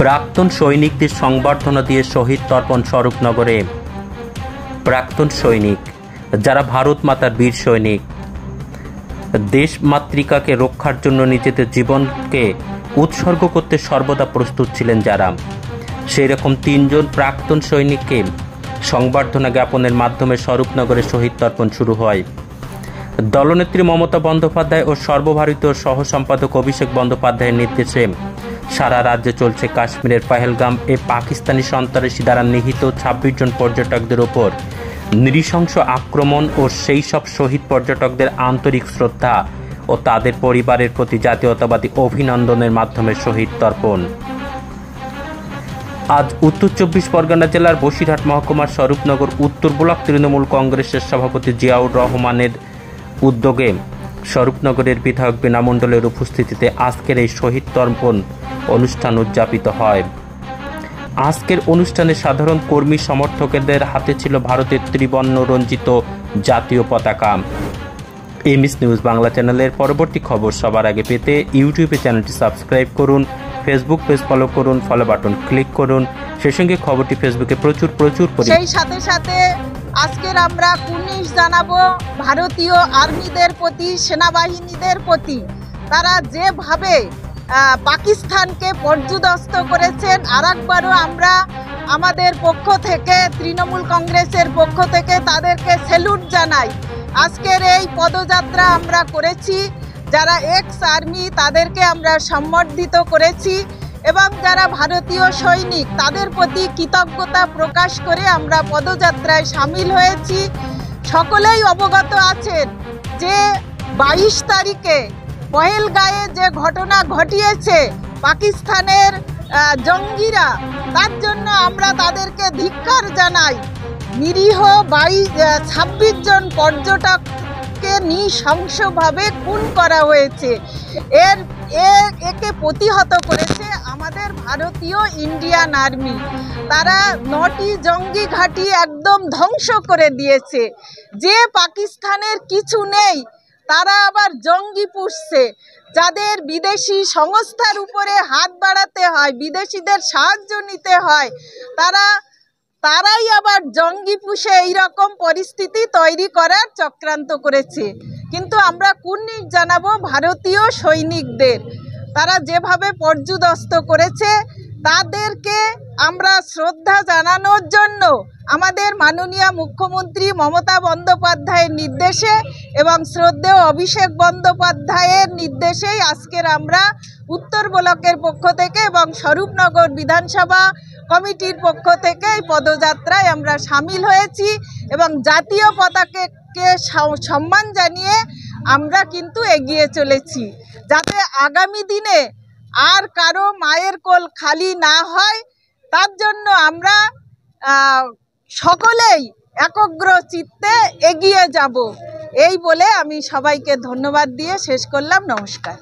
প্রাক্তন সৈনিকদের সংবর্ধনা দিয়ে শহীদ তর্পণ স্বরূপনগরে। প্রাক্তন সৈনিক যারা ভারত মাতার বীর সৈনিক, দেশ মাতৃকাকে রক্ষার জন্য নিজেদের জীবনকে উৎসর্গ করতে সর্বদা প্রস্তুত ছিলেন যারা, সেই রকম 3 জন প্রাক্তন সৈনিককে সংবর্ধনা জ্ঞাপনের মাধ্যমে স্বরূপনগরে শহীদ তর্পণ শুরু হয়। দলনেত্রী মমতা বন্দ্যোপাধ্যায় ও সর্বভারতীয় সহ সম্পাদক অভিষেক বন্দ্যোপাধ্যায়ের নির্দেশে সারা রাজ্যে চলছে কাশ্মীরের পহেলগাম পাকিস্তানি সন্ত্রাসী দ্বারা নিহত 26 জন পর্যটকদের ওপর নৃশংস আক্রমণ ও সেই সব শহীদ পর্যটকদের আন্তরিক শ্রদ্ধা ও তাদের পরিবারের প্রতি জাতীয়তাবাদী অভিনন্দনের মাধ্যমে শহীদ তর্পণ। আজ উত্তর 24 পরগনা জেলার বসিরহাট মহকুমার স্বরূপনগর উত্তর ব্লক তৃণমূল কংগ্রেসের সভাপতি জিয়াউর রহমানের উদ্যোগে স্বরূপনগরের বিধায়ক বীণা মণ্ডলের উপস্থিতিতে আজকের এই শহীদ তর্পণ অনুষ্ঠান উদযাপিত হয়। আজকের অনুষ্ঠানে সাধারণ কর্মী সমর্থকদের হাতে ছিল ভারতের ত্রিবর্ণ রঞ্জিত জাতীয় পতাকা। এমএস নিউজ বাংলা চ্যানেলের পরবর্তী খবর সবার আগে পেতে ইউটিউবে চ্যানেলটি সাবস্ক্রাইব করুন, ফেসবুক পেজ ফলো করুন, ফলো বাটন ক্লিক করুন। সেই সঙ্গে খবরটি ফেসবুকে প্রচুর সেই সাথে আজকের আমরা কুর্নিশ জানাবো ভারতীয় আর্মিদের প্রতি, সেনাবাহিনীদের প্রতি। তারা যেভাবে পাকিস্তানকে পর্যুদস্ত করেছেন, আরেকবারও আমরা আমাদের পক্ষ থেকে, তৃণমূল কংগ্রেসের পক্ষ থেকে তাদেরকে স্যালুট জানাই। আজকের এই পদযাত্রা আমরা করেছি, যারা এক্স আর্মি তাদেরকে আমরা সম্বর্ধিত করেছি এবং যারা ভারতীয় সৈনিক তাদের প্রতি কৃতজ্ঞতা প্রকাশ করে আমরা পদযাত্রায় সামিল হয়েছি। সকলেই অবগত আছেন যে 22 তারিখে পহেলগাঁয়ে যে ঘটনা ঘটিয়েছে পাকিস্তানের জঙ্গিরা, তার জন্য আমরা তাদেরকে ধিক্কার জানাই। নিরীহ 26 জন পর্যটককে নৃশংসভাবে খুন করা হয়েছে। একে প্রতিহত করেছে আমাদের ভারতীয় ইন্ডিয়ান আর্মি। তারা 9টি জঙ্গি ঘাঁটি একদম ধ্বংস করে দিয়েছে। যে পাকিস্তানের কিছু নেই তারা আবার জঙ্গি পুষছে। যাদের বিদেশি সংস্থার উপরে হাত বাড়াতে হয়, বিদেশিদের সাহায্য নিতে হয়, তারাই আবার জঙ্গি পুষে এইরকম পরিস্থিতি তৈরি করার চক্রান্ত করেছে। কিন্তু আমরা কুর্নিশ জানাবো ভারতীয় সৈনিকদের, তারা যেভাবে পর্যুদস্ত করেছে তাদেরকে আমরা শ্রদ্ধা জানানোর জন্য আমাদের মাননীয় মুখ্যমন্ত্রী মমতা বন্দ্যোপাধ্যায়ের নির্দেশে এবং শ্রদ্ধেয় অভিষেক বন্দ্যোপাধ্যায়ের নির্দেশেই আজকের আমরা উত্তর ব্লকের পক্ষ থেকে এবং স্বরূপনগর বিধানসভা কমিটির পক্ষ থেকে এই পদযাত্রায় আমরা সামিল হয়েছি এবং জাতীয় পতাকাকে সম্মান জানিয়ে আমরা কিন্তু এগিয়ে চলেছি, যাতে আগামী দিনে আর কারো মায়ের কোল খালি না হয়। তার জন্য আমরা সকলেই একগ্র চিত্তে এগিয়ে যাব। এই বলে আমি সবাইকে ধন্যবাদ দিয়ে শেষ করলাম। নমস্কার।